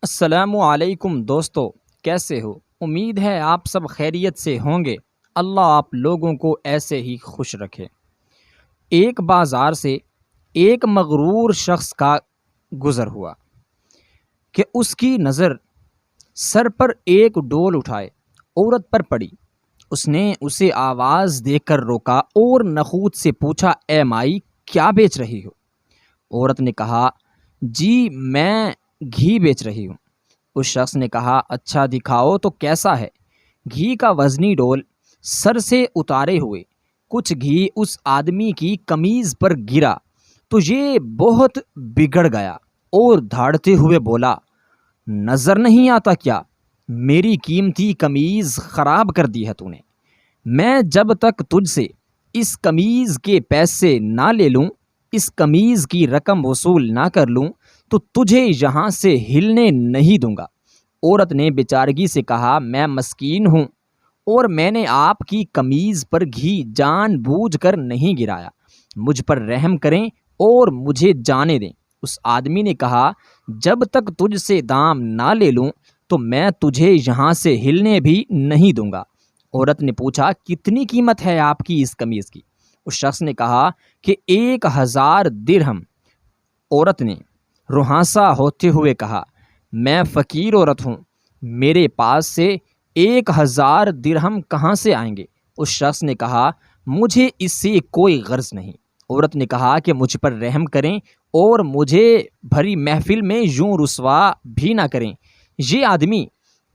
السلام علیکم دوستو، کیسے ہو؟ امید ہے آپ سب خیریت سے ہوں گے۔ اللہ آپ لوگوں کو ایسے ہی خوش رکھے۔ ایک بازار سے ایک مغرور شخص کا گزر ہوا کہ اس کی نظر سر پر ایک ڈول اٹھائے عورت پر پڑی۔ اس نے اسے آواز دے کر روکا اور نخوت سے پوچھا، اے مائی، کیا بیچ رہی ہو؟ عورت نے کہا، جی میں گھی بیچ رہی ہوں۔ اس شخص نے کہا، اچھا دکھاؤ تو کیسا ہے؟ گھی کا وزنی ڈول سر سے اتارے ہوئے کچھ گھی اس آدمی کی قمیض پر گرا تو یہ بہت بگڑ گیا اور دھاڑتے ہوئے بولا، نظر نہیں آتا کیا؟ میری قیمتی قمیض خراب کر دی ہے تو نے۔ میں جب تک تجھ سے اس قمیض کے پیسے نہ لے لوں، اس قمیض کی رقم وصول نہ کر لوں تو تجھے یہاں سے ہلنے نہیں دوں گا۔ عورت نے بیچارگی سے کہا، میں مسکین ہوں اور میں نے آپ کی قمیض پر گھی جان بوجھ کر نہیں گرایا، مجھ پر رحم کریں اور مجھے جانے دیں۔ اس آدمی نے کہا، جب تک تجھ سے دام نہ لے لوں تو میں تجھے یہاں سے ہلنے بھی نہیں دوں گا۔ عورت نے پوچھا، کتنی قیمت ہے آپ کی اس قمیض کی؟ اس شخص نے کہا کہ 1000 درہم۔ عورت نے رہاسا ہوتے ہوئے کہا، میں فقیر عورت ہوں، میرے پاس سے 1000 درہم کہاں سے آئیں گے؟ اس شخص نے کہا، مجھے اس سے کوئی غرض نہیں۔ عورت نے کہا کہ مجھ پر رحم کریں اور مجھے بھری محفل میں یوں رسوا بھی نہ کریں۔ یہ آدمی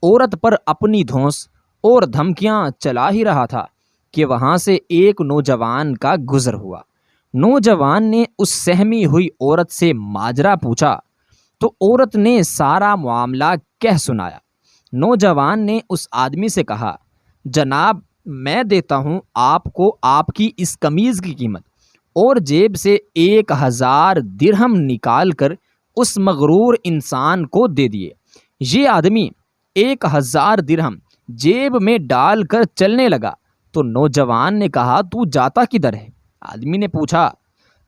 عورت پر اپنی دھونس اور دھمکیاں چلا ہی رہا تھا کہ وہاں سے ایک نوجوان کا گزر ہوا۔ نوجوان نے اس سہمی ہوئی عورت سے ماجرا پوچھا تو عورت نے سارا معاملہ کہہ سنایا۔ نوجوان نے اس آدمی سے کہا، جناب میں دیتا ہوں آپ کو آپ کی اس قمیض کی قیمت، اور جیب سے 1000 درہم نکال کر اس مغرور انسان کو دے دیے۔ یہ آدمی 1000 درہم جیب میں ڈال کر چلنے لگا تو نوجوان نے کہا، تو جاتا کدھر ہے؟ آدمی نے پوچھا،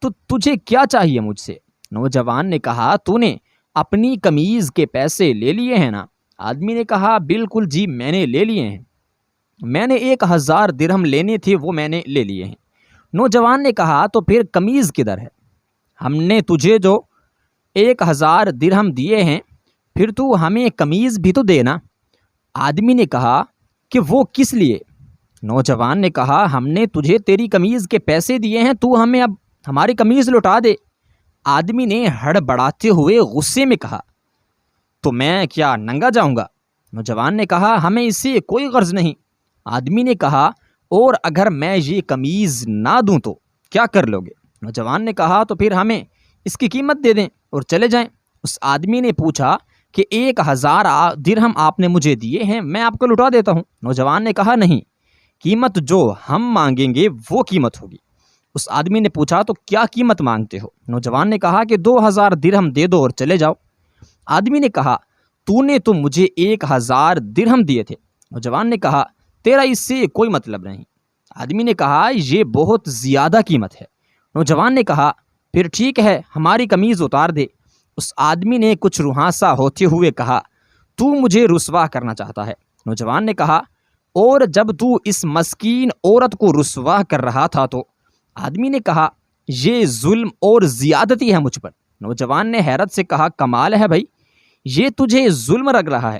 تو تجھے کیا چاہیے مجھ سے؟ نوجوان نے کہا، تو نے اپنی قمیض کے پیسے لے لیے ہیں نا؟ آدمی نے کہا، بالکل جی میں نے لے لیے ہیں، میں نے 1000 درہم لینے تھے وہ میں نے لے لیے ہیں۔ نوجوان نے کہا، تو پھر قمیض کدھر ہے؟ ہم نے تجھے جو 1000 درہم دیے ہیں پھر تو ہمیں قمیض بھی تو دینا۔ آدمی نے کہا کہ وہ کس لیے؟ نوجوان نے کہا، ہم نے تجھے تیری قمیض کے پیسے دیے ہیں، تو ہمیں اب ہماری قمیض لوٹا دے۔ آدمی نے ہڑبڑاتے ہوئے غصے میں کہا، تو میں کیا ننگا جاؤں گا؟ نوجوان نے کہا، ہمیں اس سے کوئی غرض نہیں۔ آدمی نے کہا، اور اگر میں یہ قمیض نہ دوں تو کیا کر لو گے؟ نوجوان نے کہا، تو پھر ہمیں اس کی قیمت دے دیں اور چلے جائیں۔ اس آدمی نے پوچھا کہ 1000 درہم آپ نے مجھے دیے ہیں، میں آپ کو لوٹا دیتا ہوں۔ نوجوان نے کہا، نہیں، قیمت جو ہم مانگیں گے وہ قیمت ہوگی۔ اس آدمی نے پوچھا، تو کیا قیمت مانگتے ہو؟ نوجوان نے کہا کہ 2000 درہم دے دو اور چلے جاؤ۔ آدمی نے کہا، تو نے تو مجھے 1000 درہم دیے تھے۔ نوجوان نے کہا، تیرا اس سے کوئی مطلب نہیں۔ آدمی نے کہا، یہ بہت زیادہ قیمت ہے۔ نوجوان نے کہا، پھر ٹھیک ہے، ہماری قمیض اتار دے۔ اس آدمی نے کچھ رہاسا ہوتے ہوئے کہا، تو مجھے رسوا کرنا چاہتا ہے؟ نوجوان نے کہا، اور جب تو اس مسکین عورت کو رسوا کر رہا تھا تو؟ آدمی نے کہا، یہ ظلم اور زیادتی ہے مجھ پر۔ نوجوان نے حیرت سے کہا، کمال ہے بھائی، یہ تجھے ظلم لگ رہا ہے؟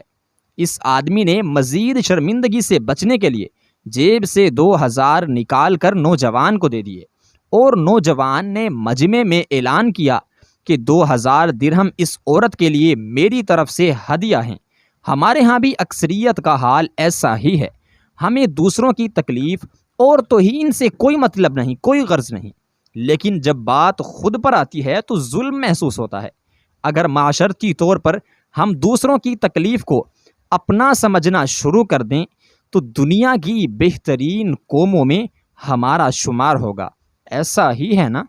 اس آدمی نے مزید شرمندگی سے بچنے کے لیے جیب سے 2000 نکال کر نوجوان کو دے دیے، اور نوجوان نے مجمع میں اعلان کیا کہ 2000 درہم اس عورت کے لیے میری طرف سے ہدیہ ہیں۔ ہمارے ہاں بھی اکثریت کا حال ایسا ہی ہے، ہمیں دوسروں کی تکلیف اور توہین سے کوئی مطلب نہیں، کوئی غرض نہیں، لیکن جب بات خود پر آتی ہے تو ظلم محسوس ہوتا ہے۔ اگر معاشرتی طور پر ہم دوسروں کی تکلیف کو اپنا سمجھنا شروع کر دیں تو دنیا کی بہترین قوموں میں ہمارا شمار ہوگا۔ ایسا ہی ہے نا؟